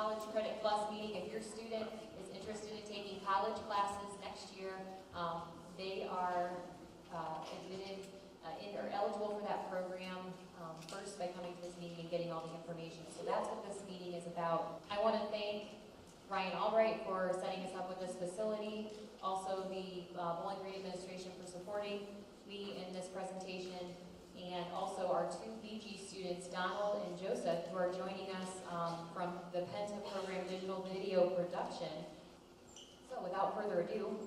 College Credit Plus meeting. If your student is interested in taking college classes next year, they are admitted or eligible for that program first by coming to this meeting and getting all the information. So that's what this meeting is about. I want to thank Ryan Albright for setting us up with this facility, also the Bowling Green administration for supporting me in this presentation, and also our two BG students, Donald and Joseph, who are joining us from the Penta program Digital Video Production. So without further ado,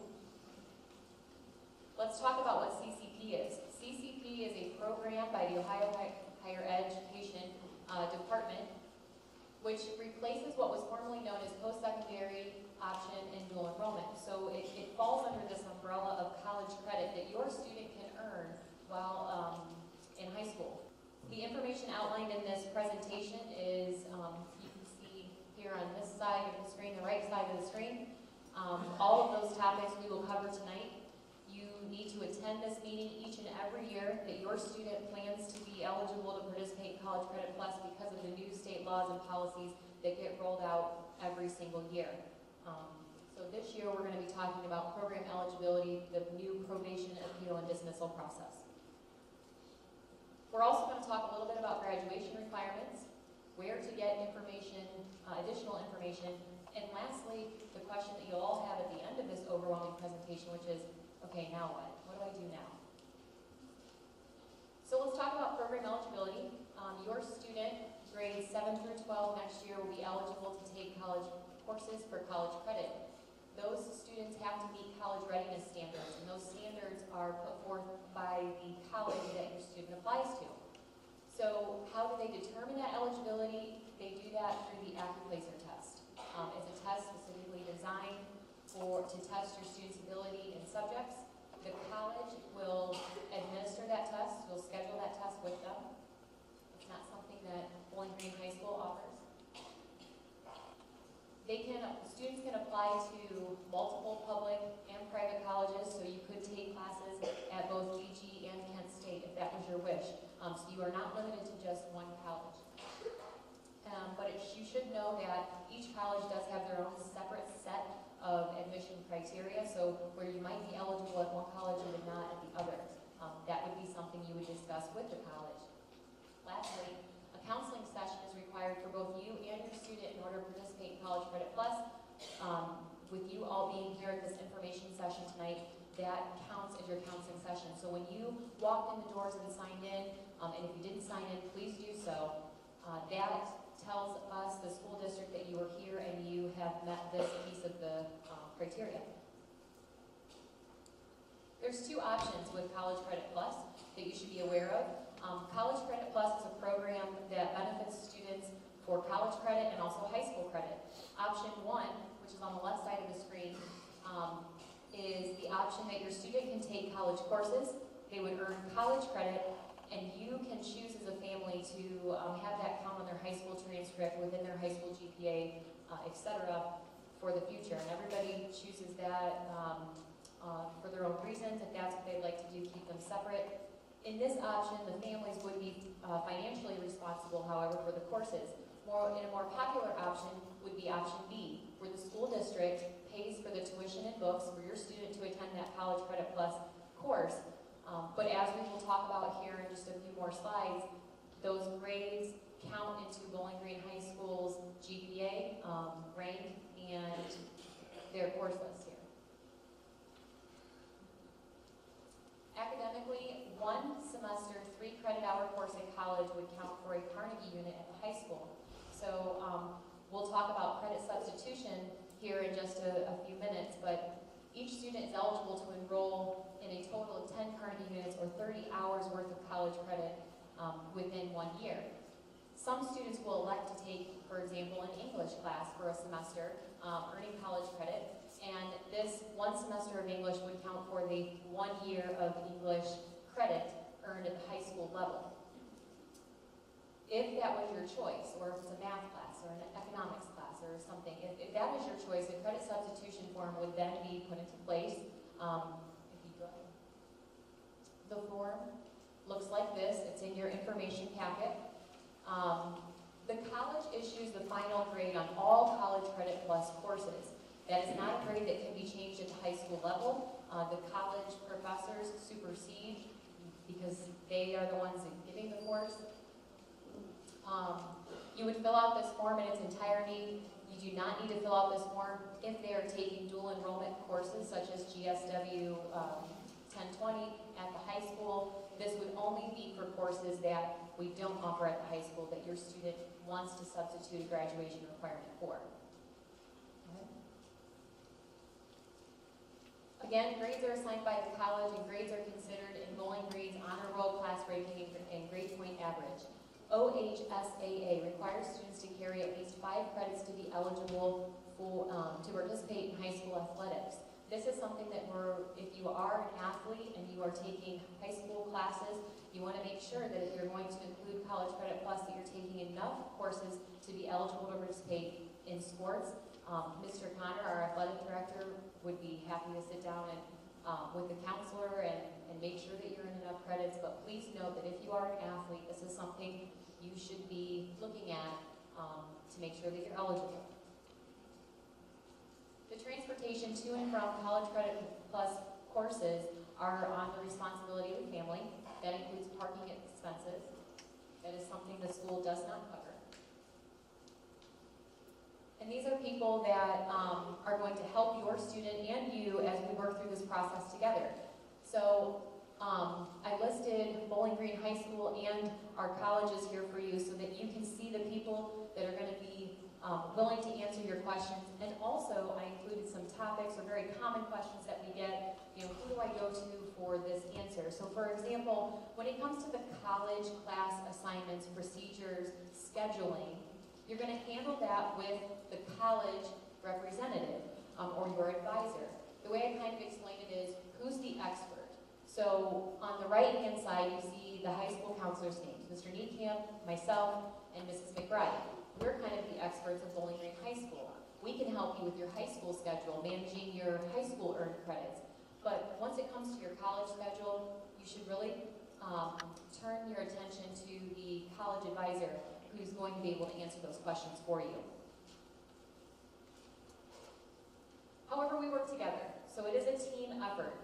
let's talk about what CCP is. CCP is a program by the Ohio Higher Education Department, which replaces what was formerly known as post-secondary option and dual enrollment. So it falls under this umbrella of college credit that your student can earn while in high school. The information outlined in this presentation is, you can see here on this side of the screen, the right side of the screen. All of those topics we will cover tonight. You need to attend this meeting each and every year that your student plans to be eligible to participate in College Credit Plus because of the new state laws and policies that get rolled out every single year. So this year we're going to be talking about program eligibility, the new probation, appeal, and dismissal process. We're also going to talk a little bit about graduation requirements, where to get information, additional information, and lastly, the question that you'll all have at the end of this overwhelming presentation, which is, okay, now what? What do I do now? So let's talk about program eligibility. Your student, grades 7 through 12 next year, will be eligible to take college courses for college credit. Those students have to meet college readiness standards, and those standards are put forth by the college that your student applies to. So how do they determine that eligibility? They do that through the AccuPlacer test. It's a test specifically designed to test your student's ability in subjects. The college will administer that test, will schedule that test with them. It's not something that Bowling Green High School offers. Students can apply to multiple public and private colleges, so you could take classes at both BG and Kent State if that was your wish. So you are not limited to just one college. But you should know that each college does have their own separate set of admission criteria, so where you might be eligible at one college and not at the other. That would be something you would discuss with the college. Lastly, a counseling session is required for both you and your student in order to participate in College Credit Plus. With you all being here at this information session tonight, that counts as your counseling session. So when you walked in the doors and signed in, and if you didn't sign in, please do so. That tells us, the school district, that you were here and you have met this piece of the criteria. There's two options with College Credit Plus that you should be aware of. College Credit Plus is a program that benefits students for college credit and also high school credit. Option 1, which is on the left side of the screen, is the option that your student can take college courses. They would earn college credit, and you can choose as a family to have that count on their high school transcript, within their high school GPA, etc., for the future. And everybody chooses that for their own reasons. If that's what they'd like to do, keep them separate. In this option, the families would be financially responsible, however, for the courses. In a more popular option would be option B, where the school district pays for the tuition and books for your student to attend that College Credit Plus course. But as we will talk about here in just a few more slides, those grades count into Bowling Green High School's GPA, rank, and their course list here. Academically, one semester, 3 credit hour course at college would count for a Carnegie unit at the high school. So we'll talk about credit substitution here in just a few minutes, but each student is eligible to enroll in a total of 10 Carnegie units or 30 hours worth of college credit within 1 year. Some students will elect to take, for example, an English class for a semester, earning college credit, and this one semester of English would count for the 1 year of English credit earned at the high school level. If that was your choice, or if it's a math class or an economics class or something, if that was your choice, a credit substitution form would then be put into place. The form looks like this. It's in your information packet. The college issues the final grade on all College Credit Plus courses. That is not a grade that can be changed at the high school level. The college professors supersede because they are the ones giving the course. You would fill out this form in its entirety. You do not need to fill out this form if they are taking dual enrollment courses such as GSW 1020 at the high school. This would only be for courses that we don't offer at the high school that your student wants to substitute a graduation requirement for. Okay. Again, grades are assigned by the college, and grades are considered enrolling grades, honor roll, class ranking, and grade point average. OHSAA requires students to carry at least 5 credits to be eligible for, to participate in high school athletics. This is something that if you are an athlete and you are taking high school classes, you want to make sure that if you're going to include College Credit Plus, that you're taking enough courses to be eligible to participate in sports. Mr. Connor, our athletic director, would be happy to sit down and with the counselor and make sure that you're in enough credits, but please note that if you are an athlete, this is something you should be looking at to make sure that you're eligible. The transportation to and from College Credit Plus courses are on the responsibility of the family. That includes parking expenses. That is something the school does not cover. And these are people that are going to help your student and you as we work through this process together. So I listed Bowling Green High School and our colleges here for you so that you can see the people that are going to be willing to answer your questions. And also, I included some topics or very common questions that we get. You know, who do I go to for this answer? So for example, when it comes to the college class assignments, procedures, scheduling, you're going to handle that with the college representative or your advisor. The way I kind of explain it is, who's the expert? So on the right-hand side, you see the high school counselors' names, Mr. Niekamp, myself, and Mrs. McBride. We're kind of the experts of Bowling Green High School. We can help you with your high school schedule, managing your high school earned credits. But once it comes to your college schedule, you should really turn your attention to the college advisor who's going to be able to answer those questions for you. However, we work together. So it is a team effort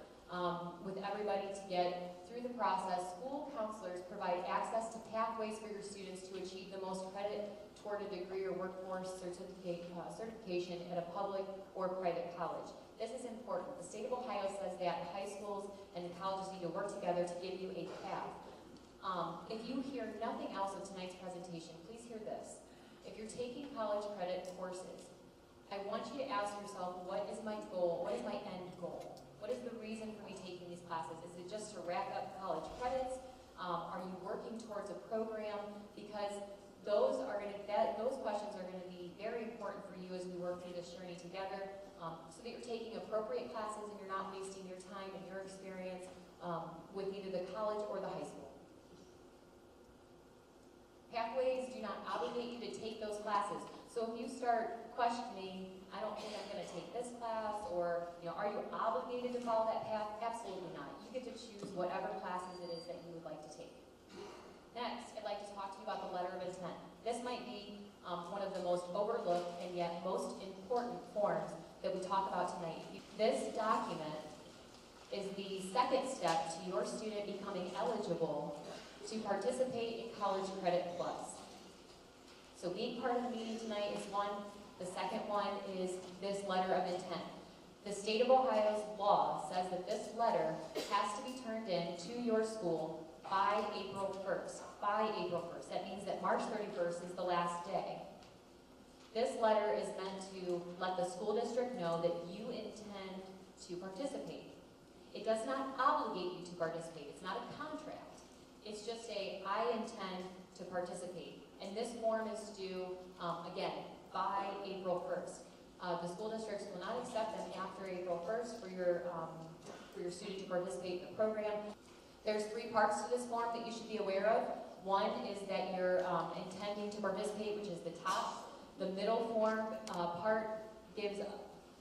with everybody to get through the process. School counselors provide access to pathways for your students to achieve the most credit toward a degree or workforce certification at a public or private college. This is important. The state of Ohio says that high schools and the colleges need to work together to give you a path. If you hear nothing else of tonight's presentation, please hear this. If you're taking college credit courses, I want you to ask yourself, what is my goal? What is my end goal? What is the reason for me taking these classes? Is it just to rack up college credits? Are you working towards a program? Because those questions are going to be very important for you as we work through this journey together, so that you're taking appropriate classes and you're not wasting your time and your experience with either the college or the high school. Pathways do not obligate you to take those classes. So if you start questioning, I don't think I'm going to take this class, or are you obligated to follow that path? Absolutely not. You get to choose whatever classes it is that you would like to take. Next, I'd like to talk to you about the letter of intent. This might be one of the most overlooked and yet most important forms that we talk about tonight. This document is the second step to your student becoming eligible to participate in College Credit Plus. So being part of the meeting tonight is one. The second one is this letter of intent. The state of Ohio's law says that this letter has to be turned in to your school by April 1st. By April 1st. That means that March 31st is the last day. This letter is meant to let the school district know that you intend to participate. It does not obligate you to participate. It's not a contract. It's just I intend to participate. And this form is due, again, by April 1st. The school districts will not accept them after April 1st for your student to participate in the program. There's 3 parts to this form that you should be aware of. One is that you're intending to participate, which is the top. The middle form part gives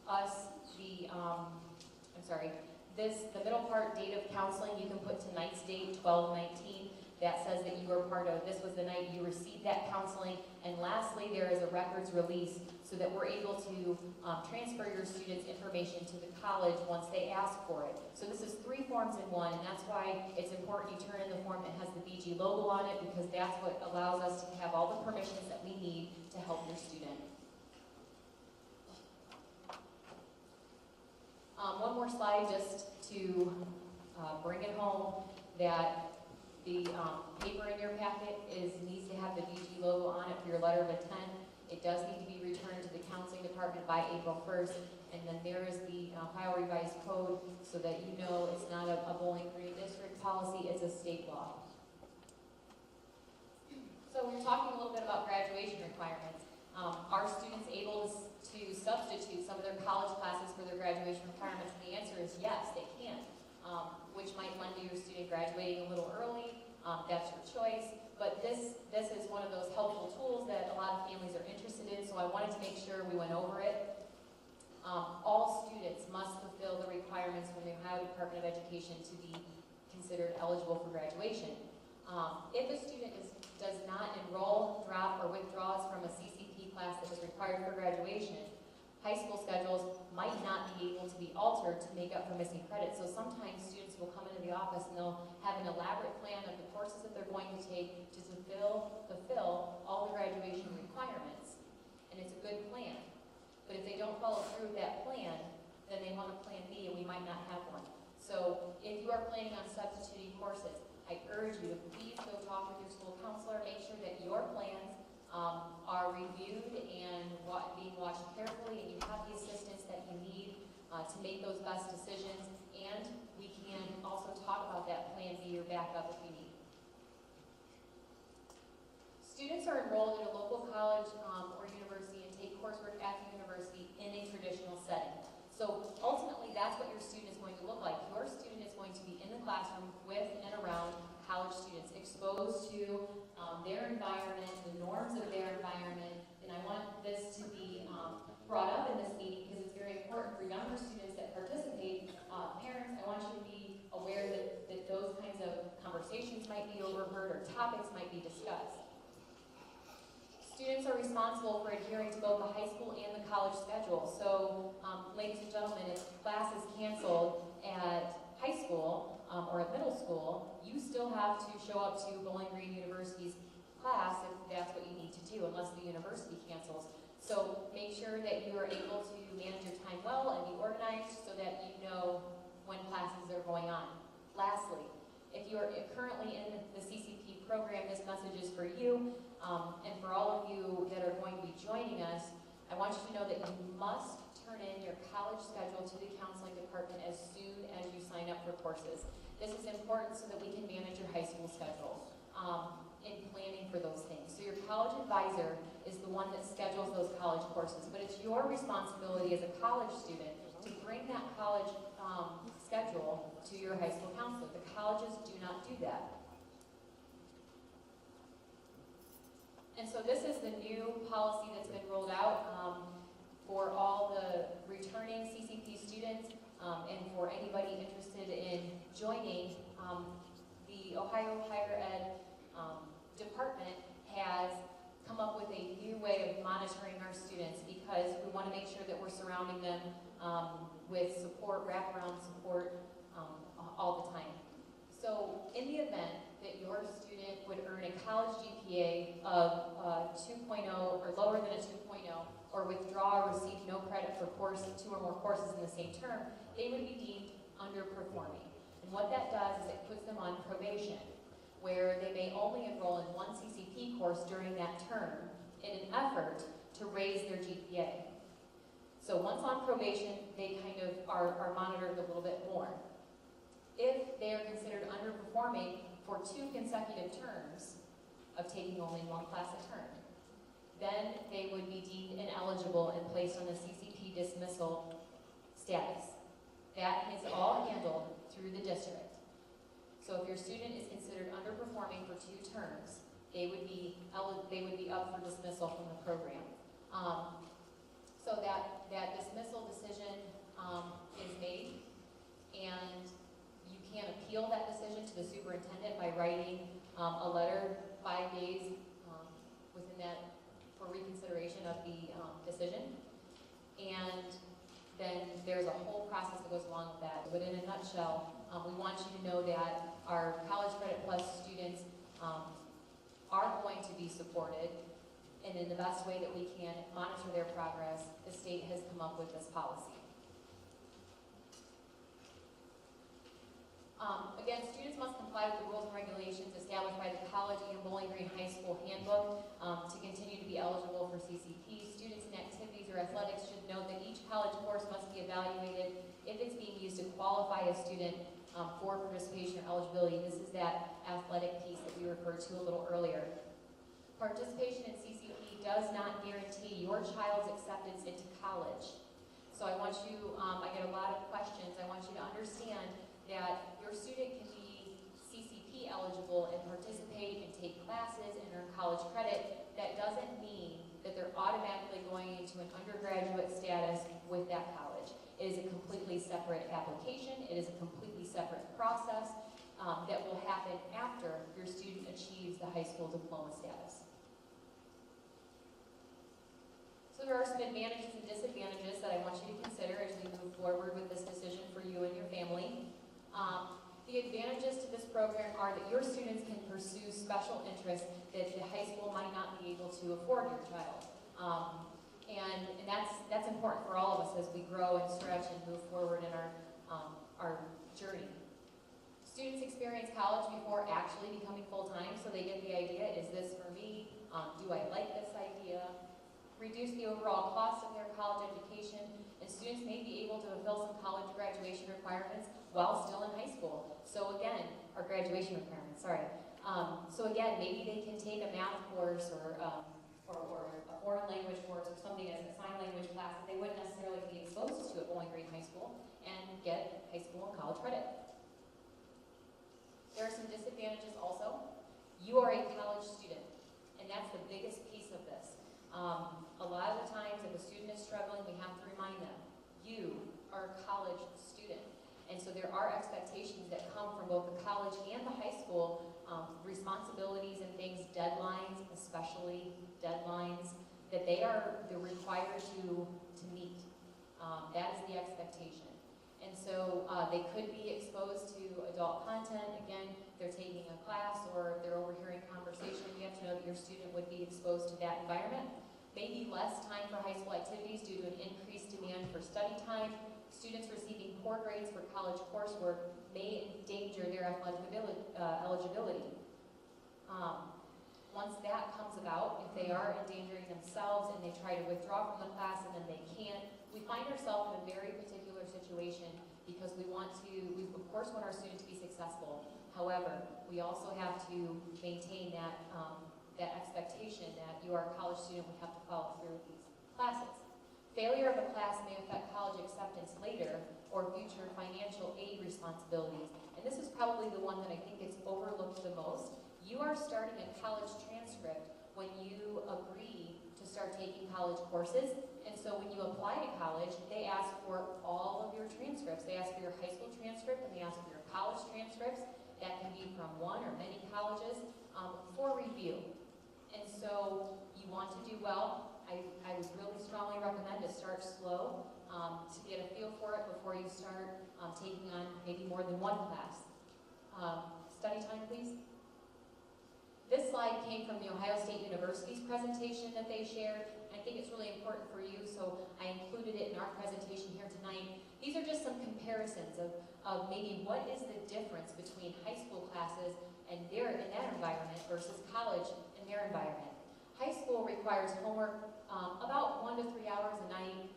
us the, the middle part, date of counseling. You can put tonight's date, 12/19. that says that you were part of, this was the night you received that counseling. And lastly, there is a records release so that we're able to transfer your students' information to the college once they ask for it. So this is 3 forms in one, and that's why it's important you turn in the form that has the BG logo on it, because that's what allows us to have all the permissions that we need to help your student. One more slide just to bring it home, that the paper in your packet needs to have the BG logo on it for your letter of intent. It does need to be returned to the counseling department by April 1st, and then there is the Ohio Revised Code, so that you know it's not a Bowling Green District policy, it's a state law. So we're talking a little bit about graduation requirements. Are students able to substitute some of their college classes for their graduation requirements? And the answer is yes, they can, which might lend to your student graduating a little early. That's your choice. But this is one of those helpful tools that a lot of families are interested in, so I wanted to make sure we went over it. All students must fulfill the requirements from the Ohio Department of Education to be considered eligible for graduation. If a student does not enroll, drop, or withdraws from a CCP class that is required for graduation, high school schedules might not be able to be altered to make up for missing credit. So sometimes students will come into the office and they'll have an elaborate plan of the courses that they're going to take to fulfill all the graduation requirements. And it's a good plan. But if they don't follow through with that plan, then they want a plan B and we might not have one. So if you are planning on substituting courses, I urge you to please go talk with your school counselor, make sure that your plans are reviewed and being watched carefully, and you have the assistance that you need to make those best decisions, and we can also talk about that plan B or backup if you need. Students are enrolled at a local college or university and take coursework at the university in a traditional setting. So ultimately, that's what your student is going to look like. Your student is going to be in the classroom with and around college students, exposed to their environment, the norms of their environment, and I want this to be brought up in this meeting because it's very important for younger students that participate. Parents, I want you to be aware that those kinds of conversations might be overheard or topics might be discussed. Students are responsible for adhering to both the high school and the college schedule. So, ladies and gentlemen, if class is canceled at high school or at middle school, you still have to show up to Bowling Green University's class if that's what you need to do, unless the university cancels. So make sure that you are able to manage your time well and be organized so that you know when classes are going on. Lastly, if you are currently in the CCP program, this message is for you. And for all of you that are going to be joining us, I want you to know that you must turn in your college schedule to the counseling department as soon as you sign up for courses. This is important so that we can manage your high school schedule in planning for those things. So your college advisor is the one that schedules those college courses, but it's your responsibility as a college student to bring that college schedule to your high school counselor. The colleges do not do that. And so this is the new policy that's been rolled out for all the returning CCP students and for anybody interested in joining. The Ohio Higher Ed Department has come up with a new way of monitoring our students because we want to make sure that we're surrounding them with support, wraparound support all the time. So in the event that your student would earn a college GPA of 2.0 or lower than a 2.0, or withdraw or receive no credit for 2 or more courses in the same term, they would be deemed underperforming. And what that does is it puts them on probation, where they may only enroll in one CCP course during that term in an effort to raise their GPA. So once on probation, they kind of are monitored a little bit more. If they are considered underperforming for 2 consecutive terms of taking only one class a term, then they would be deemed ineligible and placed on the CCP dismissal status. That is all handled through the district. So if your student is considered underperforming for 2 terms, they would be up for dismissal from the program. So that dismissal decision is made, and you can appeal that decision to the superintendent by writing a there's a whole process that goes along with that. But in a nutshell, we want you to know that our College Credit Plus students are going to be supported, and in the best way that we can monitor their progress. The state has come up with this policy. Again, students must comply with the rules and regulations established by the College and Bowling Green High School Handbook to continue to be eligible for CCP. Students in activities or athletics should note that each college course must be evaluated if it's being used to qualify a student for participation or eligibility. This is that athletic piece that we referred to a little earlier. Participation in CCP does not guarantee your child's acceptance into college. So I want you, I get a lot of questions, I want you to understand that your student can be CCP eligible and participate and take classes and earn college credit. That doesn't mean that they're automatically going into an undergraduate status with that college. It is a completely separate application. It is a completely separate process that will happen after your student achieves the high school diploma status. So there are some advantages and disadvantages that I want you to consider as we move forward with this decision for you and your family. The advantages to this program are that your students can pursue special interests that the high school might not be able to afford your child. And that's important for all of us as we grow and stretch and move forward in our journey. Students experience college before actually becoming full-time, so they get the idea, is this for me? Do I like this idea? Reduce the overall cost of their college education, and students may be able to fulfill some college graduation requirements while still in high school. So again, our graduation requirements, sorry. So again, maybe they can take a math course or a foreign language course or something as a sign language class that they wouldn't necessarily be exposed to at Bowling Green High School and get high school and college credit. There are some disadvantages also. You are a college student, and that's the biggest piece of this. A lot of the times if a student is struggling, we have to remind them, you are a college student. And so there are expectations that come from both the college and the high school, responsibilities and things, deadlines, especially deadlines, that they're required to meet. That is the expectation. And so they could be exposed to adult content. Again, they're taking a class or they're overhearing conversation. You have to know that your student would be exposed to that environment. Maybe less time for high school activities due to an increased demand for study time. Students receiving poor grades for college coursework may endanger their eligibility. Once that comes about, if they are endangering themselves and they try to withdraw from the class and then they can't, we find ourselves in a very particular situation because we of course want our students to be successful. However, we also have to maintain that expectation that you are a college student, we have to follow through with these classes. Failure of a class may affect college acceptance later or future financial aid responsibilities. And this is probably the one that I think gets overlooked the most. You are starting a college transcript when you agree to start taking college courses. And so when you apply to college, they ask for all of your transcripts. They ask for your high school transcript and they ask for your college transcripts. That can be from one or many colleges for review. And so you want to do well. I would really strongly recommend to start slow to get a feel for it before you start taking on maybe more than one class. Study time, please. This slide came from the Ohio State University's presentation that they shared. I think it's really important for you, so I included it in our presentation here tonight. These are just some comparisons of maybe what is the difference between high school classes and that environment versus college and their environment. High school requires homework about 1 to 3 hours a night,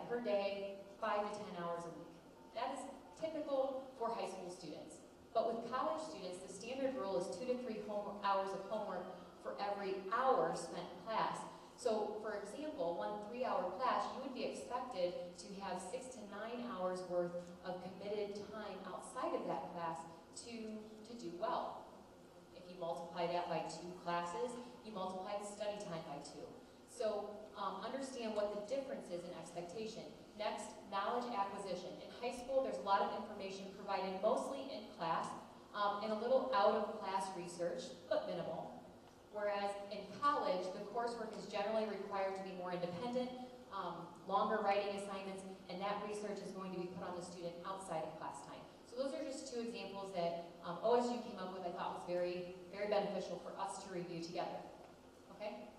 per day, 5 to 10 hours a week. That is typical for high school students. But with college students, the standard rule is 2 to 3 hours of homework for every hour spent in class. So, for example, one 3-hour class, you would be expected to have 6 to 9 hours worth of committed time outside of that class to do well. If you multiply that by 2 classes, you multiply the study time by 2. So understand what the difference is in expectation. Next, knowledge acquisition. In high school, there's a lot of information provided mostly in class and a little out-of-class research, but minimal. Whereas in college, the coursework is generally required to be more independent, longer writing assignments, and and that research is going to be put on the student outside of class time. So those are just two examples that OSU came up with I thought was very, very beneficial for us to review together. Okay?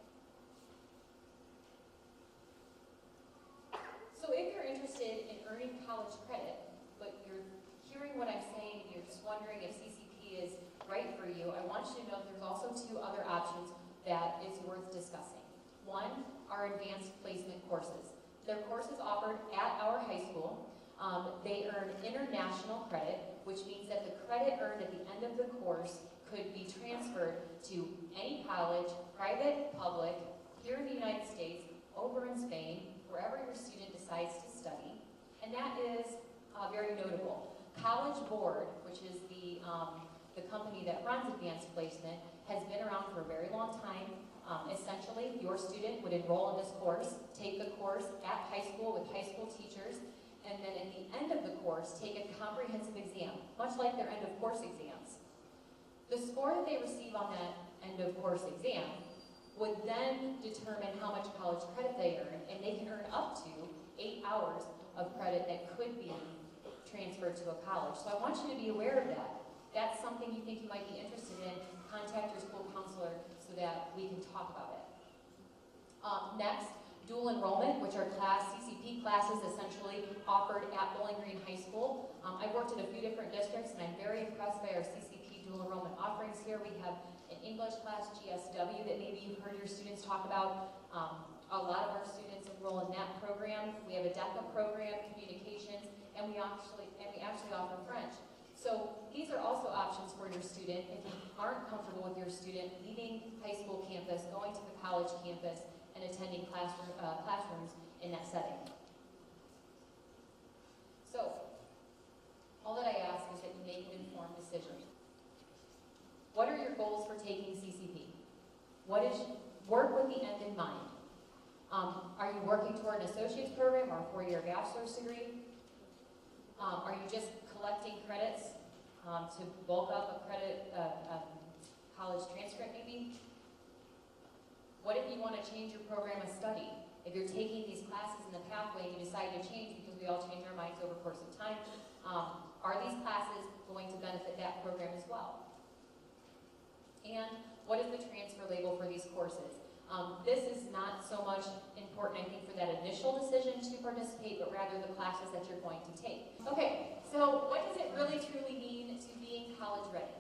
So if you're interested in earning college credit, but you're hearing what I'm saying and you're just wondering if CCP is right for you, I want you to know there's also two other options that is worth discussing. One are advanced placement courses. They're courses offered at our high school. They earn international credit, which means that the credit earned at the end of the course could be transferred to any college, private, public, here in the United States, over in Spain, wherever your student decides to study. And that is very notable. College Board, which is the company that runs advanced placement, has been around for a very long time. Essentially, your student would enroll in this course, take the course at high school with high school teachers, and then at the end of the course, take a comprehensive exam, much like their end of course exams. The score that they receive on that end of course exam would then determine how much college credit they earn, and they can earn up to 8 hours of credit that could be transferred to a college. So I want you to be aware of that. That's something you think you might be interested in, contact your school counselor so that we can talk about it. Next, dual enrollment, which are CCP classes essentially offered at Bowling Green High School. I've worked in a few different districts and I'm very impressed by our CCP dual enrollment offerings here. We have an English class, GSW, that maybe you've heard your students talk about. A lot of our students enroll in that program. We have a DECA program, communications, and we actually offer French. So these are also options for your student if you aren't comfortable with your student leaving high school campus, going to the college campus, and attending classrooms in that setting. So, all that I ask is that you make an informed decision. What are your goals for taking CCP? Work with the end in mind. Are you working toward an associate's program or a 4-year bachelor's degree? Are you just collecting credits to bulk up a college transcript maybe? What if you want to change your program of study? If you're taking these classes in the pathway and you decide to change because we all change our minds over the course of time, are these classes going to benefit that program as well? And what is the transfer label for these courses? This is not so much important, I think, for that initial decision to participate, but rather the classes that you're going to take. Okay, so what does it really truly mean to being college ready?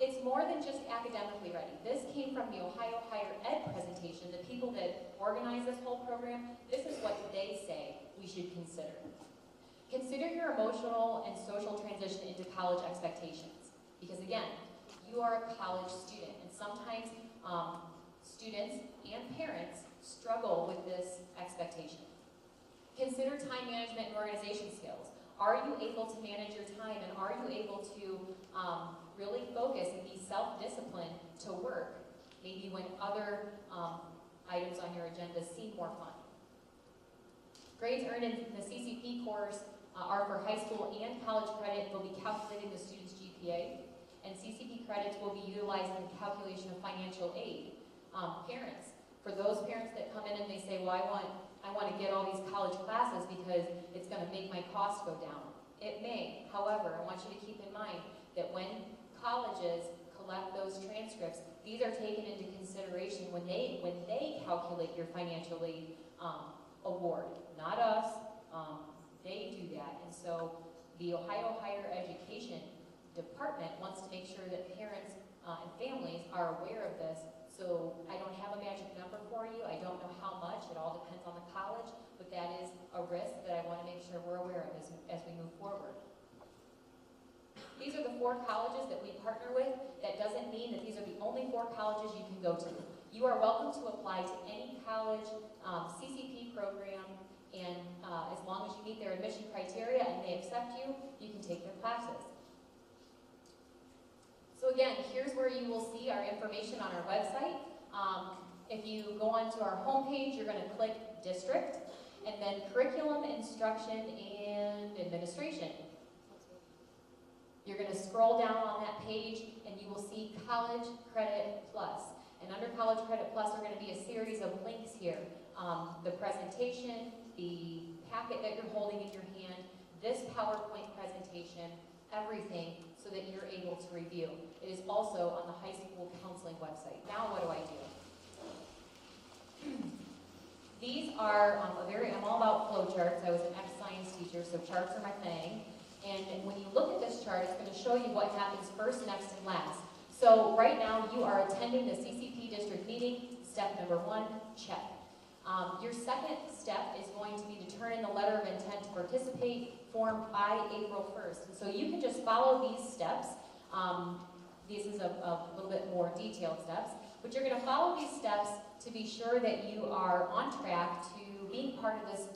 It's more than just academically ready. This came from the Ohio Higher Ed presentation. The people that organize this whole program, this is what they say we should consider. Consider your emotional and social transition into college expectations. Because again, you are a college student, and sometimes students and parents struggle with this expectation. Consider time management and organization skills. Are you able to manage your time, and are you able to really focus and be self-disciplined to work, maybe when other items on your agenda seem more fun? Grades earned in the CCP course are for high school and college credit. They'll be calculating the student's GPA, and CCP credits will be utilized in the calculation of financial aid. Parents, for those parents that come in and they say, well, I want to get all these college classes because it's going to make my costs go down. It may. However, I want you to keep in mind that when colleges collect those transcripts, these are taken into consideration when they calculate your financial aid award. Not us. They do that. And so the Ohio Higher Education Department wants to make sure that parents and families are aware of this. So I don't have a magic number for you. I don't know how much. It all depends on the college, but that is a risk that I want to make sure we're aware of as we move forward. These are the 4 colleges that we partner with. That doesn't mean that these are the only 4 colleges you can go to. You are welcome to apply to any college CCP program, and as long as you meet their admission criteria and they accept you, you can take their classes. So again, here's where you will see our information on our website. If you go onto our homepage, you're going to click District, and then Curriculum, Instruction, and Administration. You're going to scroll down on that page, and you will see College Credit Plus. And under College Credit Plus are going to be a series of links here. The presentation, the packet that you're holding in your hand, this PowerPoint presentation, everything, so that you're able to review. It is also on the high school counseling website. Now what do I do? These are I'm all about flow charts. I was an ex-science teacher, so charts are my thing. And when you look at this chart, it's going to show you what happens first, next, and last. So right now, you are attending the CCP district meeting. Step number 1, check. Your second step is going to be to turn in the letter of intent to participate form by April 1st. And so you can just follow these steps. This is a little bit more detailed steps, but you're going to follow these steps to be sure that you are on track to being part of this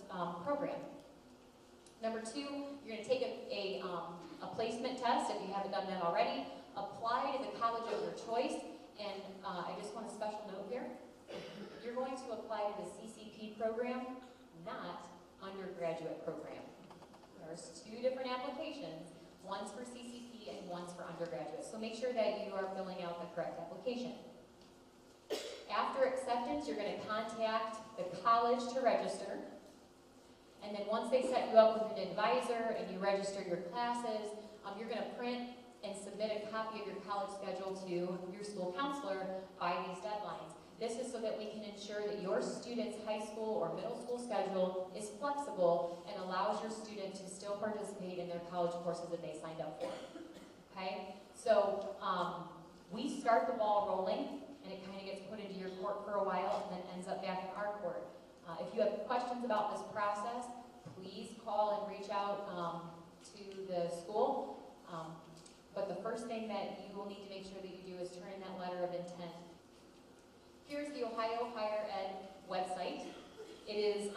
program. Number 2, you're going to take a placement test if you haven't done that already. Apply to the college of your choice, and I just want a special note here. You're going to apply to the CCP program, not undergraduate program. There's 2 different applications, one's for CCP and one's for undergraduate. So make sure that you are filling out the correct application. After acceptance, you're going to contact the college to register. And then once they set you up with an advisor and you register your classes, you're going to print and submit a copy of your college schedule to your school counselor by these deadlines. This is so that we can ensure that your student's high school or middle school schedule is flexible and allows your student to still participate in their college courses that they signed up for. Okay? So we start the ball rolling, and it kind of gets put into your court for a while and then ends up back in our court. If you have questions about this process, please call and reach out to the school. But the first thing that you will need to make sure that you do is turn in that letter of intent. Here's the Ohio Higher Ed website. It is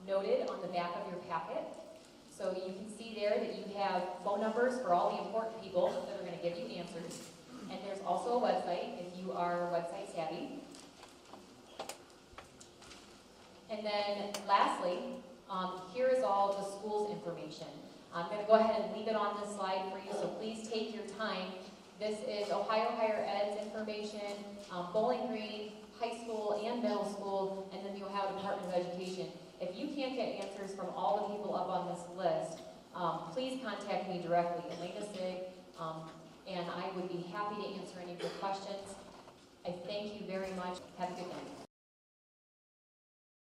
noted on the back of your packet. So you can see there that you have phone numbers for all the important people that are going to give you answers. And there's also a website if you are website savvy. And then lastly, here is all the school's information. I'm going to go ahead and leave it on this slide for you, so please take your time. This is Ohio Higher Ed's information, Bowling Green, high school and middle school, and then the Ohio Department of Education. If you can't get answers from all the people up on this list, please contact me directly, Elena Sig, and I would be happy to answer any of your questions. I thank you very much. Have a good night.